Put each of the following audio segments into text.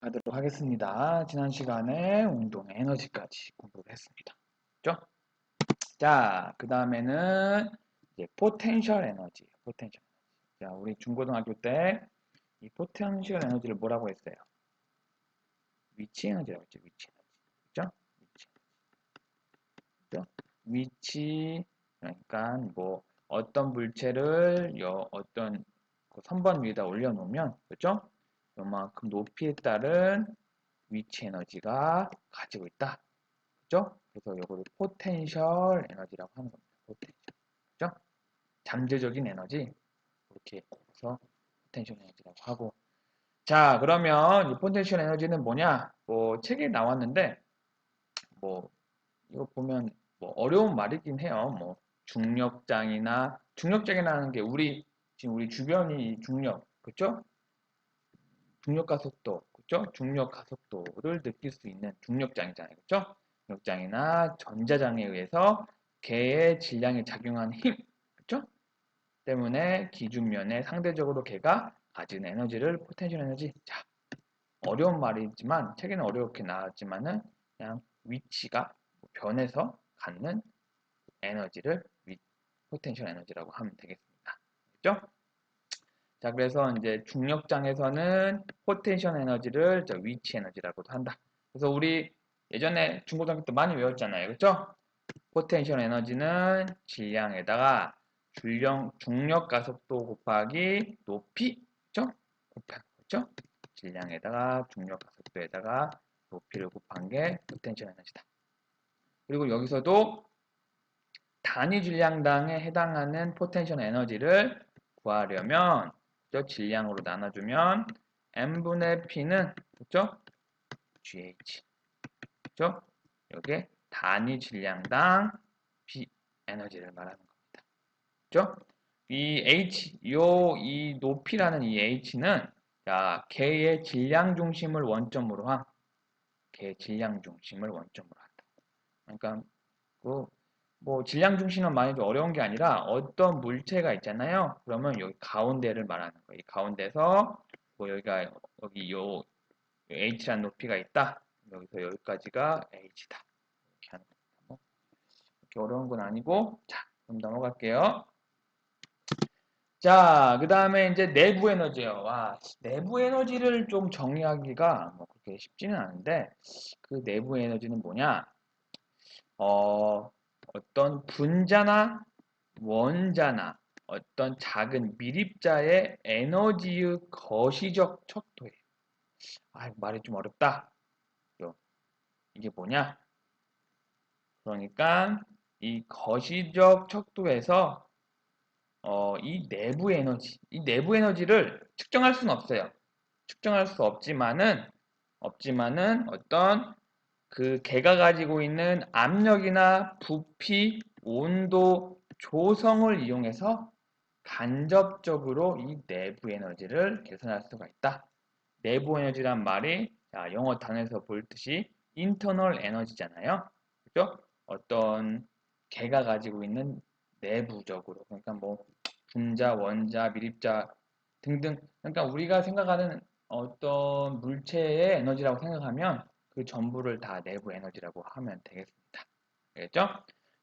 하도록 하겠습니다. 지난 시간에 운동 에너지까지 공부를 했습니다. 그죠? 자, 그 다음에는 이제 포텐셜 에너지, 포텐셜 에너지. 자, 우리 중고등학교 때 이 포텐셜 에너지를 뭐라고 했어요? 위치 에너지라고 했죠, 위치 에너지. 그죠? 위치 에너지. 위치, 그러니까 뭐 어떤 물체를 어떤 그 선반 위에다 올려놓으면, 그죠? 요만큼 높이에 따른 위치 에너지가 가지고 있다. 그죠? 그래서 이거를 포텐셜 에너지라고 하는 겁니다. 포텐셜. 그죠? 잠재적인 에너지. 이렇게 해서 포텐셜 에너지라고 하고. 자, 그러면 이 포텐셜 에너지는 뭐냐? 뭐 책에 나왔는데 뭐 이거 보면 뭐 어려운 말이긴 해요. 뭐 중력장이라는 게 지금 우리 주변이 중력, 그죠? 중력 가속도, 그죠? 중력 가속도를 느낄 수 있는 중력장이잖아요. 그죠? 중력장이나 전자장에 의해서 개의 질량에 작용하는 힘, 그죠? 때문에 기준면에 상대적으로 개가 가진 에너지를 포텐셜 에너지. 자, 어려운 말이지만 책에는 어렵게 나왔지만은 그냥 위치가 변해서 갖는 에너지를 포텐셜 에너지라고 하면 되겠습니다. 그죠? 자, 그래서 이제 중력장에서는 포텐셜 에너지를 위치 에너지라고도 한다. 그래서 우리 예전에 중고등학교 때 많이 외웠잖아요. 그렇죠? 포텐셜 에너지는 질량에다가 중력 가속도 곱하기 높이, 그렇죠? 그렇죠? 질량에다가 중력 가속도에다가 높이를 곱한 게 포텐셜 에너지다. 그리고 여기서도 단위 질량당에 해당하는 포텐셜 에너지를 구하려면 그죠? 질량으로 나눠주면 n분의 p는 그죠? GH 그죠? 이게 단위 질량당 B 에너지를 말하는 겁니다. 그죠? 이 높이라는 이 H는 자, 개의 질량 중심을 원점으로 한 개의 질량 중심을 원점으로 한다. 그러니까 그 뭐 질량 중심은 많이 좀 어려운 게 아니라 어떤 물체가 있잖아요. 그러면 여기 가운데를 말하는 거예요. 이 가운데서 뭐 여기 요 h라는 높이가 있다. 여기서 여기까지가 h다. 이렇게 하는 겁니다. 뭐 이렇게 어려운 건 아니고 자, 그럼 넘어갈게요. 자, 그 다음에 이제 내부 에너지요. 와, 내부 에너지를 좀 정의하기가 뭐 그렇게 쉽지는 않은데 그 내부 에너지는 뭐냐? 어떤 분자나 원자나 어떤 작은 밀입자의 에너지의 거시적 척도예요. 아, 말이 좀 어렵다. 이게 뭐냐? 그러니까 이 거시적 척도에서 이 내부 에너지를 측정할 수는 없어요. 측정할 수 없지만은 어떤 그 개가 가지고 있는 압력이나 부피, 온도, 조성을 이용해서 간접적으로 이 내부 에너지를 계산할 수가 있다. 내부 에너지란 말이 영어 단어에서 볼 듯이 internal 에너지잖아요. 그죠? 어떤 개가 가지고 있는 내부적으로 그러니까 뭐 분자, 원자, 밀입자 등등 그러니까 우리가 생각하는 어떤 물체의 에너지라고 생각하면 그 전부를 다 내부 에너지라고 하면 되겠습니다. 알겠죠?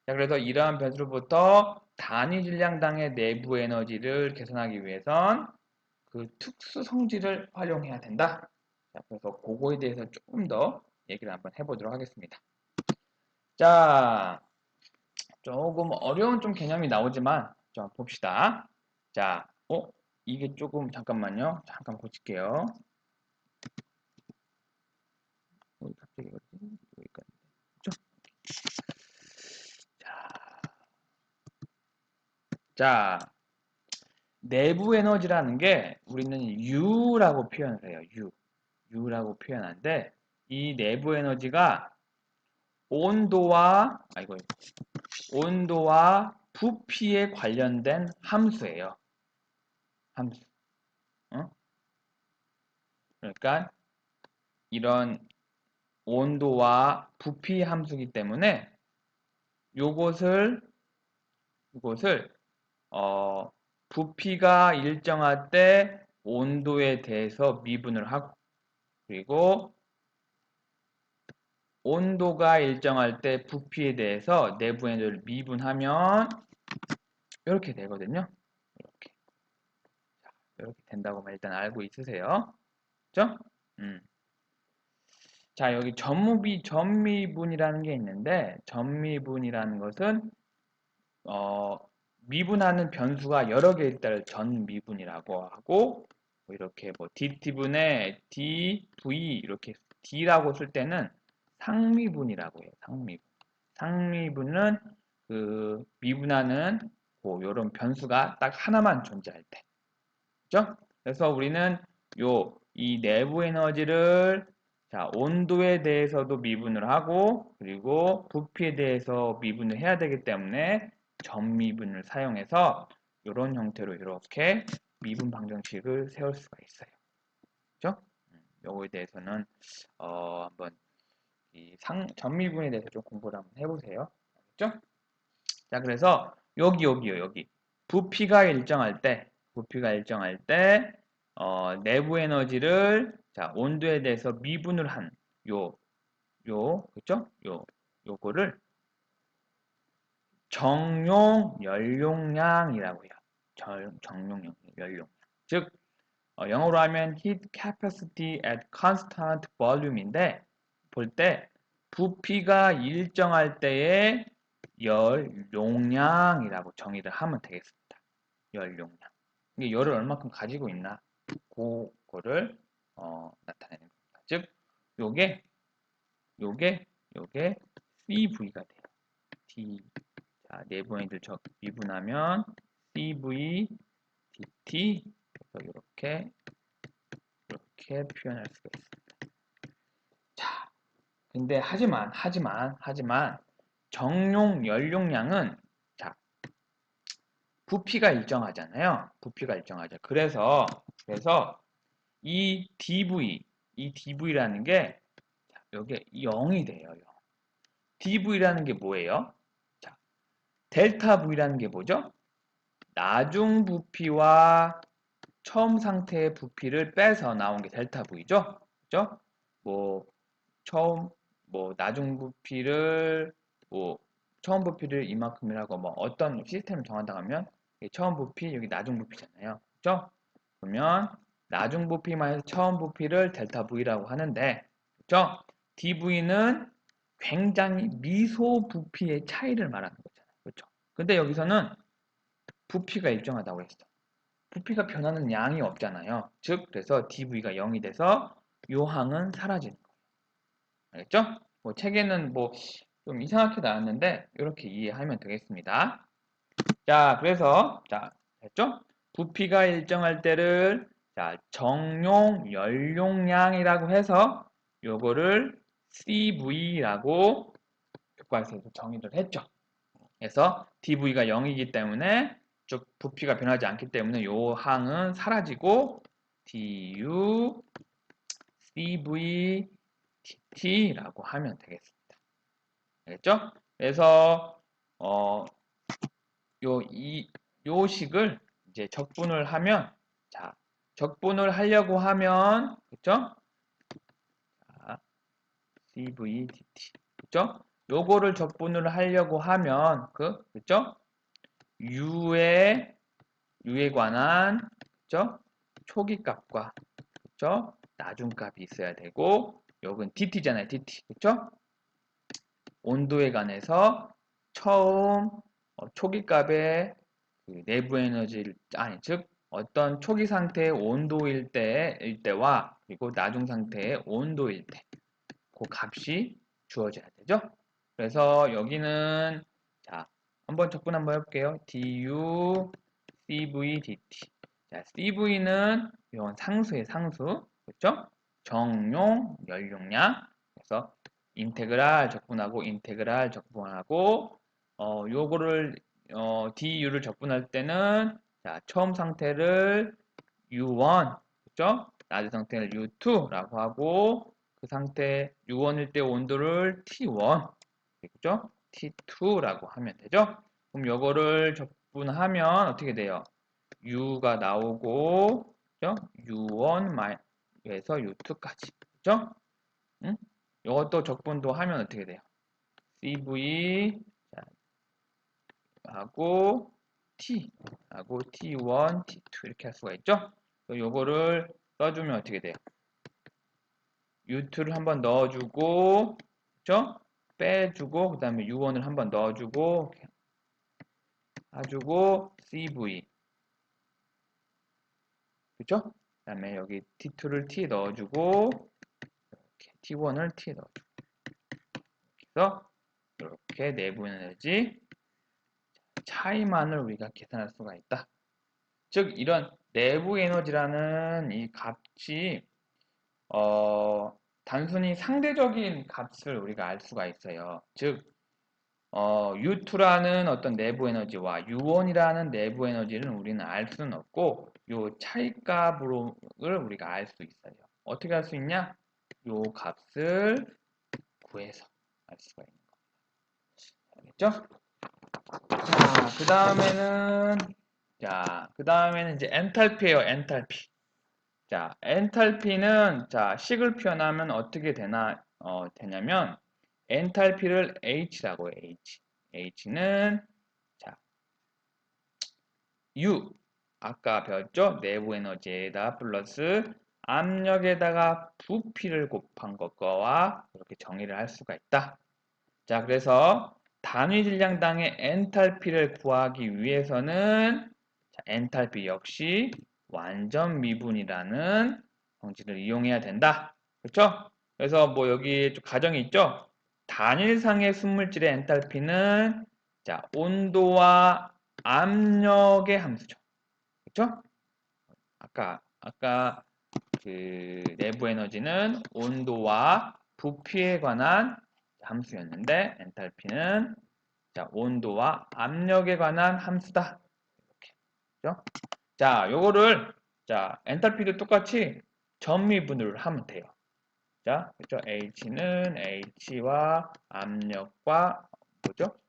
자, 그래서 이러한 변수로부터 단위 질량당의 내부 에너지를 계산하기 위해선 그 특수 성질을 활용해야 된다. 자, 그래서 그거에 대해서 조금 더 얘기를 한번 해보도록 하겠습니다. 자, 조금 어려운 좀 개념이 나오지만 좀 봅시다. 자, 이게 조금 잠깐만요. 잠깐 고칠게요. 갑자기 여기까지. 그렇죠? 자, 내부 에너지라는 게 우리는 U라고 표현을 해요. U라고 표현하는데 이 내부 에너지가 온도와 온도와 부피에 관련된 함수예요. 함수. 어? 그러니까 이런 온도와 부피 함수이기 때문에 요것을 어, 부피가 일정할 때 온도에 대해서 미분을 하고 그리고 온도가 일정할 때 부피에 대해서 내부 에너지를 미분하면 이렇게 되거든요. 이렇게. 이렇게 된다고만 일단 알고 있으세요. 그죠? 자, 여기 전미분이라는 게 있는데, 전미분이라는 것은, 미분하는 변수가 여러 개일 때를 전미분이라고 하고, 뭐 이렇게 뭐 dt분에 dv, 이렇게 d라고 쓸 때는 상미분이라고 해요. 상미분. 상미분은 그 미분하는 뭐 이런 변수가 딱 하나만 존재할 때. 그죠? 그래서 우리는 이 내부 에너지를 자, 온도에 대해서도 미분을 하고 그리고 부피에 대해서 미분을 해야 되기 때문에 전미분을 사용해서 이런 형태로 이렇게 미분 방정식을 세울 수가 있어요. 그죠? 요거에 대해서는 한번 이 전미분에 대해서 좀 공부를 한번 해보세요. 알겠죠? 자, 그래서 여기 부피가 일정할 때 내부 에너지를 자, 온도에 대해서 미분을 한 그죠? 요거를 정용 연용량이라고 해요. 정용 연용량. 즉 영어로 하면 heat capacity at constant volume인데 볼 때 부피가 일정할 때의 열용량이라고 정의를 하면 되겠습니다. 열용량. 이게 열을 얼마큼 가지고 있나 그거를 나타내는 겁니다. 즉 요게 CV가 돼요. D. 자, 내부에들 미분하면 CV DT 그래서 이렇게 표현할 수가 있습니다. 자, 근데 하지만 정용 연용량은 자, 부피가 일정하잖아요. 부피가 일정하죠. 그래서 이 DV라는 게 여기 0이 돼요. DV라는 게 뭐예요? 자, 델타 V라는 게 뭐죠? 나중 부피와 처음 상태의 부피를 빼서 나온 게 델타 V죠? 그죠? 뭐 처음 나중 부피를 처음 부피를 이만큼이라고 어떤 시스템을 정한다고 하면 처음 부피 여기 나중 부피잖아요. 그죠? 그러면 나중 부피만 해서 처음 부피를 델타 V라고 하는데 그죠? DV는 굉장히 미소 부피의 차이를 말하는 거잖아요. 그렇죠? 근데 여기서는 부피가 일정하다고 했어. 부피가 변하는 양이 없잖아요. 즉 그래서 DV가 0이 돼서 요 항은 사라지는 거예요. 알겠죠? 책에는 좀 이상하게 나왔는데 이렇게 이해하면 되겠습니다. 자, 그래서 자, 됐죠? 부피가 일정할 때를 자, 정용 연용량이라고 해서 요거를 CV라고 교과서에서 정의를 했죠. 그래서 DV가 0이기 때문에 쭉 부피가 변하지 않기 때문에 요 항은 사라지고 DU, CV, DT라고 하면 되겠습니다. 알겠죠? 그래서 요 식을 이제 적분을 하면 자, 적분을 하려고 하면 그죠? 자, CV, DT 그죠? 요거를 적분을 하려고 하면 그죠? U에 관한 그죠? 초기값과 그죠? 나중값이 있어야 되고 요건 DT잖아요. DT 그죠? 온도에 관해서 처음 초기값의 그 내부 에너지를 즉 어떤 초기 상태의 온도일 때와 그리고 나중 상태의 온도일 때 그 값이 주어져야 되죠. 그래서 여기는 자 한번 적분 한번 해볼게요. du cv dt 자 cv는 이건 상수의 상수 그렇죠? 정용 연용량 그래서 인테그랄 적분하고 요거를 du를 적분할 때는 자 처음 상태를 u1 그렇죠? 낮은 상태를 u2라고 하고 그 상태 U1일 때 온도를 T1 그죠? T2라고 하면 되죠? 그럼 요거를 적분하면 어떻게 돼요? U가 나오고 그죠? U1에서 U2까지 그죠? 응? 이것도 적분도 하면 어떻게 돼요? CV 하고 T 하고 T1, T2 이렇게 할 수가 있죠? 요거를 써주면 어떻게 돼요? U2를 한번 넣어주고, 그죠? 빼주고, 그 다음에 U1을 한번 넣어주고, 해주고, CV, 그죠? 그 다음에 여기 T2를 T에 넣어주고, 이렇게 T1을 T에 넣어주고, 그래서 이렇게 내부 에너지 차이만을 우리가 계산할 수가 있다. 즉, 이런 내부 에너지라는 이 값이 단순히 상대적인 값을 우리가 알 수가 있어요. 즉, U2라는 어떤 내부 에너지와 U1이라는 내부 에너지를 우리는 알 수는 없고, 요 차이값을 우리가 알 수 있어요. 어떻게 할 수 있냐? 요 값을 구해서 알 수가 있는 거죠. 알겠죠? 그 다음에는 이제 엔탈피예요, 엔탈피. 자, 엔탈피는 자, 식을 표현하면 어떻게 되냐면 엔탈피를 H라고 해요. H. H는 자, U 아까 배웠죠? 내부 에너지에다 플러스 압력에다가 부피를 곱한 것과 이렇게 정의를 할 수가 있다. 자, 그래서 단위 질량당의 엔탈피를 구하기 위해서는 자, 엔탈피 역시 완전 미분이라는 성질을 이용해야 된다. 그렇죠? 그래서 뭐 여기 좀 가정이 있죠? 단일상의 순물질의 엔탈피는 자, 온도와 압력의 함수죠. 그렇죠? 아까 그 내부 에너지는 온도와 부피에 관한 함수였는데 엔탈피는 자, 온도와 압력에 관한 함수다. 이렇게. 그죠? 자, 요거를 자, 엔탈피도 똑같이 전미분을 하면 돼요. 자, 그죠? H는 H와 압력과 뭐죠?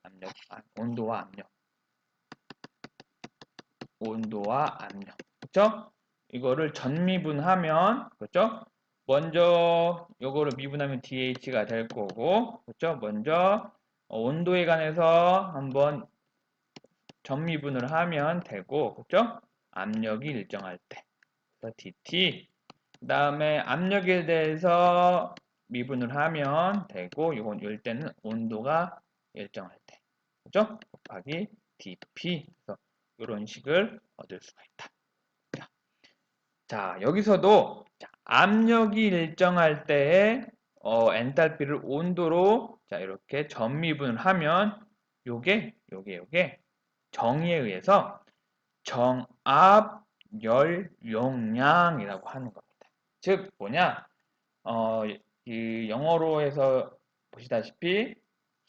온도와 압력. 온도와 압력. 그죠? 이거를 전미분하면 그죠? 먼저 요거를 미분하면 DH가 될 거고 그죠? 먼저 온도에 관해서 한번 전미분을 하면 되고 그죠? 압력이 일정할 때 그래서 DT 그 다음에 압력에 대해서 미분을 하면 되고 이건 이럴 때는 온도가 일정할 때 그죠? 곱하기 dP 그래서 이런 식을 얻을 수가 있다. 자, 여기서도 압력이 일정할 때에 엔탈피를 온도로 자, 이렇게 전미분을 하면 요게 정의에 의해서 정압 열 용량이라고 하는 겁니다. 즉 뭐냐? 이 영어로 해서 보시다시피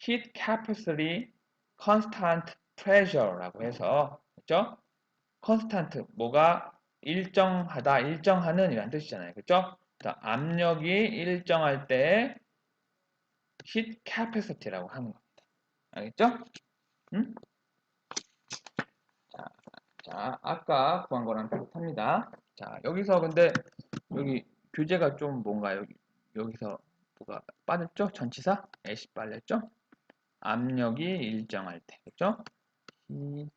heat capacity constant pressure라고 해서 그렇죠? constant 뭐가 일정하다, 일정하는 이란 뜻이잖아요. 그렇죠? 자, 압력이 일정할 때 heat capacity라고 하는 겁니다. 알겠죠? 응? 자, 아까 구한 거랑 비슷합니다. 자, 여기서 근데 여기 교재가 좀 뭔가요? 여기서 뭐가 빠졌죠? 전치사? 애시 빨렸죠? 압력이 일정할 때, 그렇죠? Heat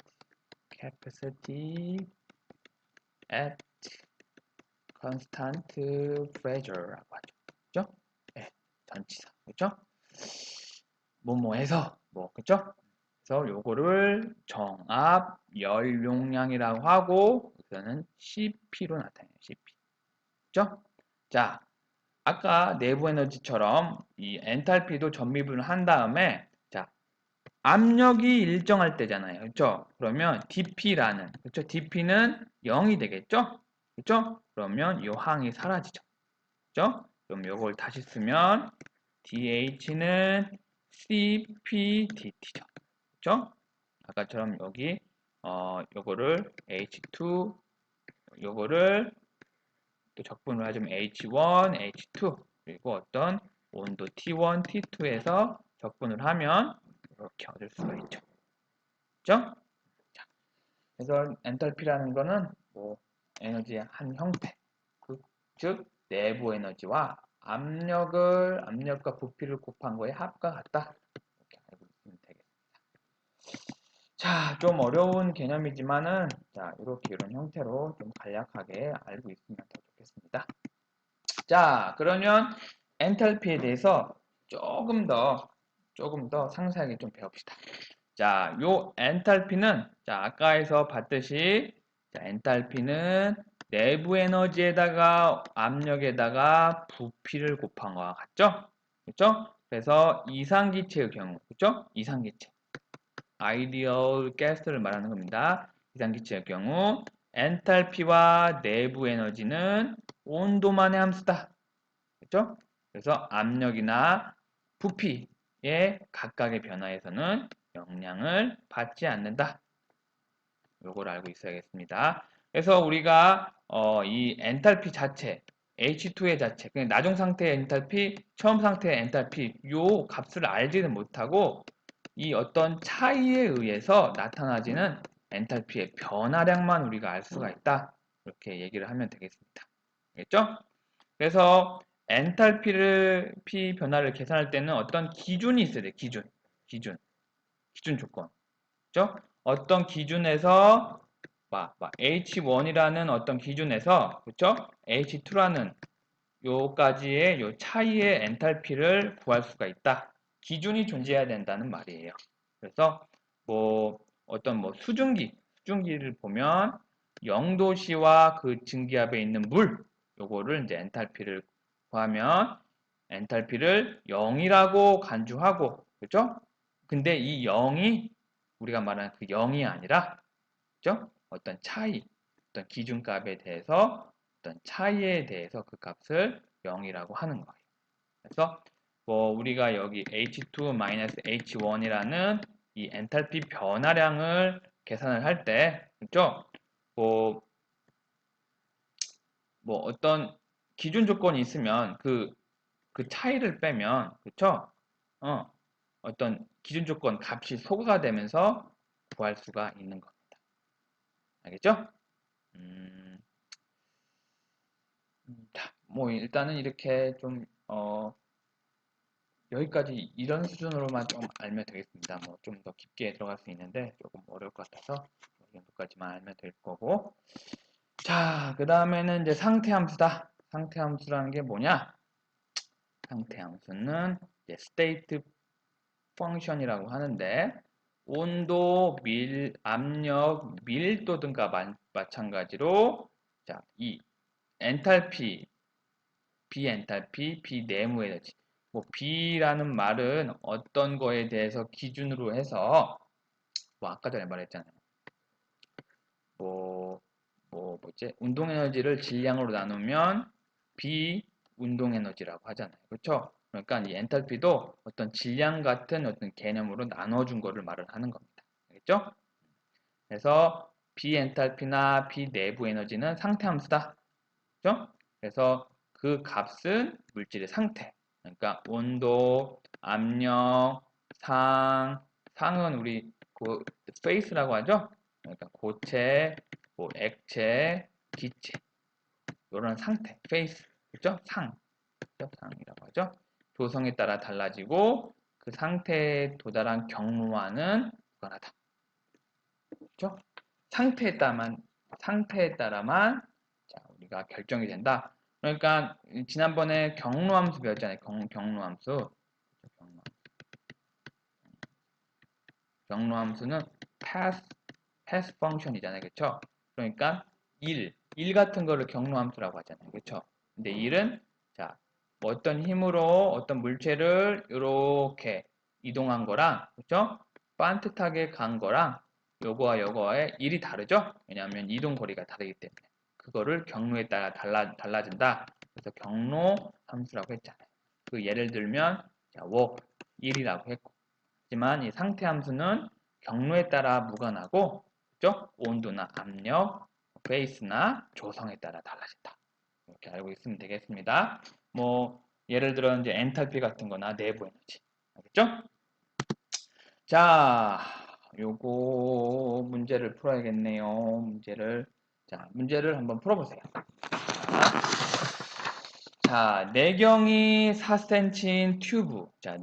capacity at constant pressure라고 하죠. 그렇죠? 네, 전치사, 그렇죠? 뭐뭐해서 뭐, 그렇죠? 그래서 요거를 정압 열 용량이라고 하고 이거는 CP로 나타내요. CP. 그렇죠? 자, 아까 내부 에너지처럼 이 엔탈피도 전미분을 한 다음에 자, 압력이 일정할 때잖아요. 그렇죠? 그러면 dP라는 그렇죠? dP는 0이 되겠죠? 그렇죠? 그러면 이 항이 사라지죠. 그렇죠? 그럼 요걸 다시 쓰면 DH는 CPDT죠. 그렇죠? 아까처럼 여기 요거를 H2 요거를 또 적분을 하자면 H1, H2 그리고 어떤 온도 T1, T2에서 적분을 하면 이렇게 얻을 수가 있죠. 그죠? 자, 그래서 엔탈피라는 거는 뭐 에너지의 한 형태, 즉 내부 에너지와 압력과 부피를 곱한 거의 합과 같다. 이렇게 알고 있으면 되겠습니다. 자, 좀 어려운 개념이지만은, 자, 이런 형태로 좀 간략하게 알고 있으면 더 좋겠습니다. 자, 그러면 엔탈피에 대해서 조금 더 상세하게 좀 배웁시다. 자, 요 엔탈피는, 자, 아까에서 봤듯이, 자, 엔탈피는 내부 에너지에다가 압력에다가 부피를 곱한 거와 같죠? 그렇죠? 그래서 이상기체의 경우, 그렇죠? 이상기체. 아이디얼 가스를 말하는 겁니다. 이상기체의 경우 엔탈피와 내부 에너지는 온도만의 함수다. 그렇죠? 그래서 압력이나 부피의 각각의 변화에서는 영향을 받지 않는다. 요걸 알고 있어야겠습니다. 그래서 우리가 이 엔탈피 자체, H2의 자체, 그냥 나중 상태의 엔탈피, 처음 상태의 엔탈피 요 값을 알지는 못하고 이 어떤 차이에 의해서 나타나지는 엔탈피의 변화량만 우리가 알 수가 있다. 이렇게 얘기를 하면 되겠습니다. 알겠죠? 그래서 엔탈피 변화를 계산할 때는 어떤 기준이 있어야 돼. 기준 조건. 그죠? 어떤 기준에서 H1이라는 어떤 기준에서 그렇죠? H2라는 요까지의 요 차이의 엔탈피를 구할 수가 있다. 기준이 존재해야 된다는 말이에요. 그래서 뭐 어떤 뭐 수증기를 보면 0도씨와 그 증기압에 있는 물 요거를 이제 엔탈피를 구하면 엔탈피를 0이라고 간주하고 그죠? 근데 이 0이 우리가 말하는 그 0이 아니라 그죠? 어떤 차이, 어떤 기준값에 대해서 어떤 차이에 대해서 그 값을 0이라고 하는 거예요. 그래서 뭐 우리가 여기 H2-H1이라는 이 엔탈피 변화량을 계산을 할 때, 그죠? 뭐, 뭐 어떤 기준 조건이 있으면 그 차이를 빼면, 그쵸? 어떤 기준 조건 값이 소거가 되면서 구할 수가 있는 겁니다. 알겠죠? 뭐 일단은 이렇게 좀 여기까지 이런 수준으로만 좀 알면 되겠습니다. 뭐 좀 더 깊게 들어갈 수 있는데 조금 어려울 것 같아서 이 정도까지만 알면 될 거고. 자, 그 다음에는 이제 상태함수다. 상태함수라는 게 뭐냐? 상태함수는 이제 state function이라고 하는데 온도, 압력, 밀도 등과 마찬가지로 자, 이 엔탈피, 비엔탈피, 비내무 에너지. 뭐 B라는 말은 어떤 거에 대해서 기준으로 해서 뭐 아까 전에 말했잖아요. 뭐지? 운동 에너지를 질량으로 나누면 비운동 에너지라고 하잖아요. 그렇죠? 그러니까 이 엔탈피도 어떤 질량 같은 어떤 개념으로 나눠준 거를 말을 하는 겁니다. 알겠죠? 그래서 비엔탈피나 비내부 에너지는 상태 함수다. 그렇죠? 그래서 그 값은 물질의 상태. 그러니까 온도, 압력, 상은 우리 그 페이스라고 하죠. 그러니까 고체, 뭐 액체, 기체 이런 상태, 페이스, 그렇죠? 상이라고 하죠. 조성에 따라 달라지고 그 상태에 도달한 경로와는 무관하다. 그렇죠? 상태에 따라만 자, 우리가 결정이 된다. 그러니까 지난번에 경로함수 배웠잖아요. 경로함수. 경로함수는 path function이잖아요. 그렇죠? 그러니까 일 같은 거를 경로함수라고 하잖아요. 그렇죠? 근데 일은 자, 뭐 어떤 힘으로 어떤 물체를 이렇게 이동한 거랑 그렇죠? 반듯하게 간 거랑 요거와 요거의 일이 다르죠? 왜냐하면 이동 거리가 다르기 때문에 그거를 경로에 따라 달라진다. 그래서 경로 함수라고 했잖아요. 그 예를 들면 자, walk 1이라고 했고 하지만 이 상태 함수는 경로에 따라 무관하고 그죠? 온도나 압력, 페이스나 조성에 따라 달라진다. 이렇게 알고 있으면 되겠습니다. 뭐 예를 들어 이제 엔탈피 같은 거나 내부 에너지. 알겠죠? 자, 요거 문제를 풀어야겠네요. 문제를 한번 풀어보세요. 자, 자, 내경이 4cm인 튜브. 자,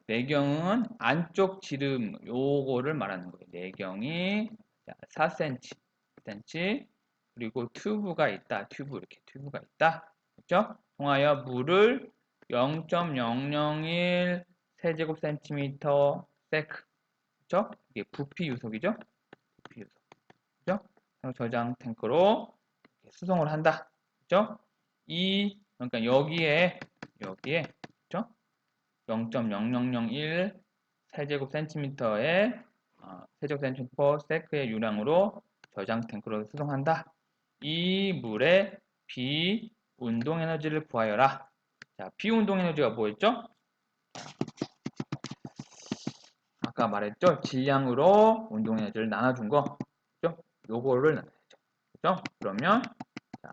내경은 안쪽 지름 요거를 말하는 거예요. 내경이 4cm. 그리고 튜브가 있다. 이렇게 튜브가 있다. 그렇죠? 통하여 물을 0.001 세제곱센티미터 세크. 그렇죠? 이게 부피 유속이죠? 부피 유속. 그렇죠? 저장 탱크로 수송을 한다. 그렇죠? 그러니까 여기에 그렇죠? 0.0001 세제곱센티미터의 세제곱센티미터 세크의 유량으로 저장 탱크로 수송한다. 이 물에 비운동 에너지를 부하여라. 자, 비운동 에너지가 뭐였죠? 아까 말했죠? 질량으로 운동 에너지를 나눠준 거. 그죠? 요거를 나눠야죠. 그죠? 그러면 자,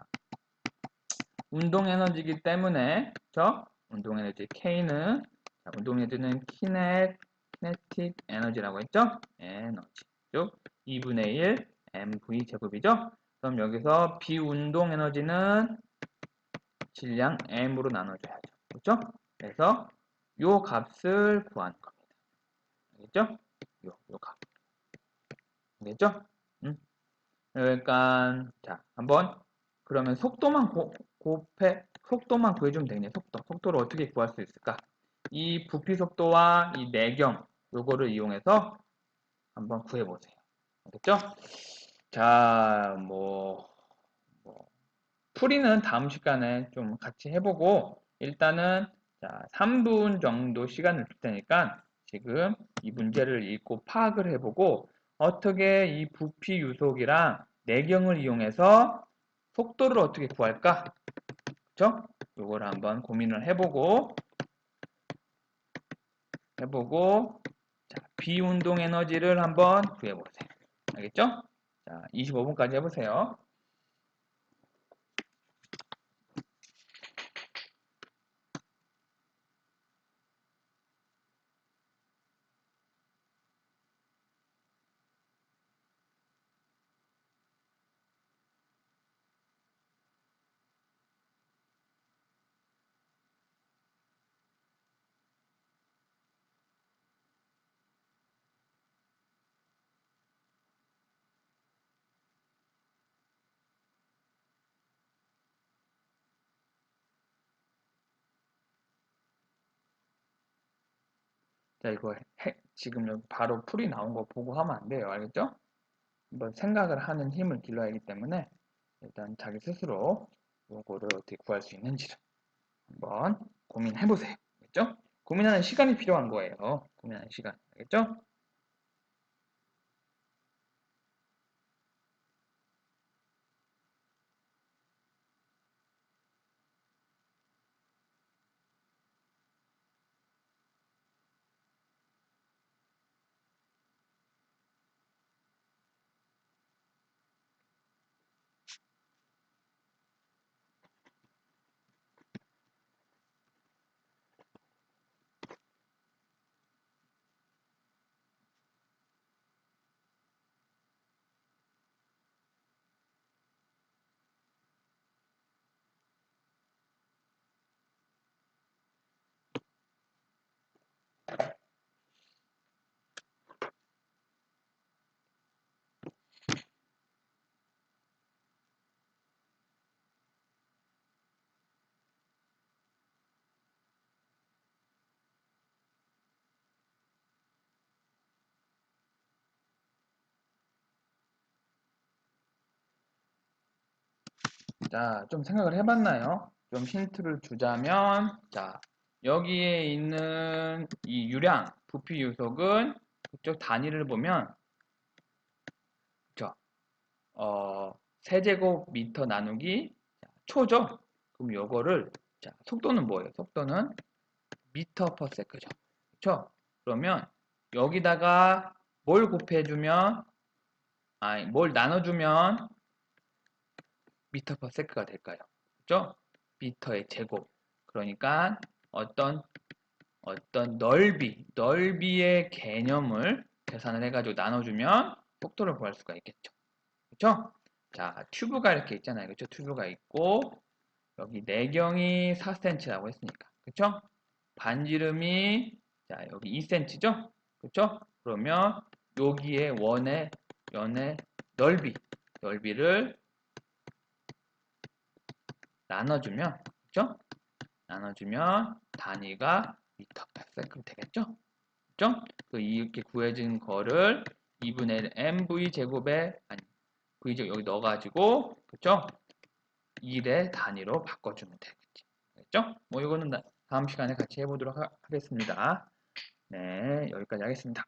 운동 에너지이기 때문에 그죠? 운동 에너지 K는 운동 에너지는 키네틱 에너지라고 했죠? 에너지. 즉 2분의 1 mv 제곱이죠? 그럼 여기서 비운동 에너지는 질량 m으로 나눠줘야죠. 그렇죠? 그래서 요 값을 구하는 겁니다. 알겠죠? 요 값. 알겠죠? 그러니까 자, 한번 그러면 속도만 구해주면 되겠네. 속도를 어떻게 구할 수 있을까? 이 부피 속도와 이 내경 요거를 이용해서 한번 구해보세요. 알겠죠? 자, 풀이는 다음 시간에 좀 같이 해보고 일단은 자, 3분 정도 시간을 줄 테니까 지금 이 문제를 읽고 파악을 해보고 어떻게 이 부피 유속이랑 내경을 이용해서 속도를 어떻게 구할까? 그쵸? 요걸 한번 고민을 해보고 자, 비운동 에너지를 한번 구해보세요. 알겠죠? 자, 25분까지 해보세요. 자, 이거 지금 여기 바로 풀이 나온 거 보고 하면 안 돼요. 알겠죠? 한번 생각을 하는 힘을 길러야 하기 때문에 일단 자기 스스로 요거를 어떻게 구할 수 있는지를 한번 고민해 보세요. 알겠죠? 고민하는 시간이 필요한 거예요. 고민하는 시간. 알겠죠? 자, 좀 생각을 해봤나요? 좀 힌트를 주자면, 자, 여기에 있는 이 유량, 부피 요속은 그쪽 단위를 보면, 저, 세제곱미터 나누기 초죠? 그럼 요거를, 자, 속도는 뭐예요? 속도는 미터 퍼 세크죠. 그쵸? 그러면 여기다가 뭘 곱해주면, 뭘 나눠주면 미터 퍼 세크가 될까요? 그죠? 미터의 제곱. 그러니까 어떤 넓이의 개념을 계산을 해가지고 나눠주면 속도를 구할 수가 있겠죠. 그렇죠? 자, 튜브가 이렇게 있잖아요. 그렇죠? 튜브가 있고 여기 내경이 4cm라고 했으니까. 그쵸? 반지름이 자, 여기 2cm죠? 그쵸? 그러면 여기에 연의 넓이를 나눠주면, 그쵸? 나눠주면 단위가 미터 /s 되겠죠? 그쵸? 이렇게 구해진 거를 2분의 1 mv 제곱에 아니 v 제곱 여기 넣어가지고 그쵸? 1의 단위로 바꿔주면 되겠지. 알겠죠? 뭐 이거는 다음 시간에 같이 해보도록 하겠습니다. 네, 여기까지 하겠습니다.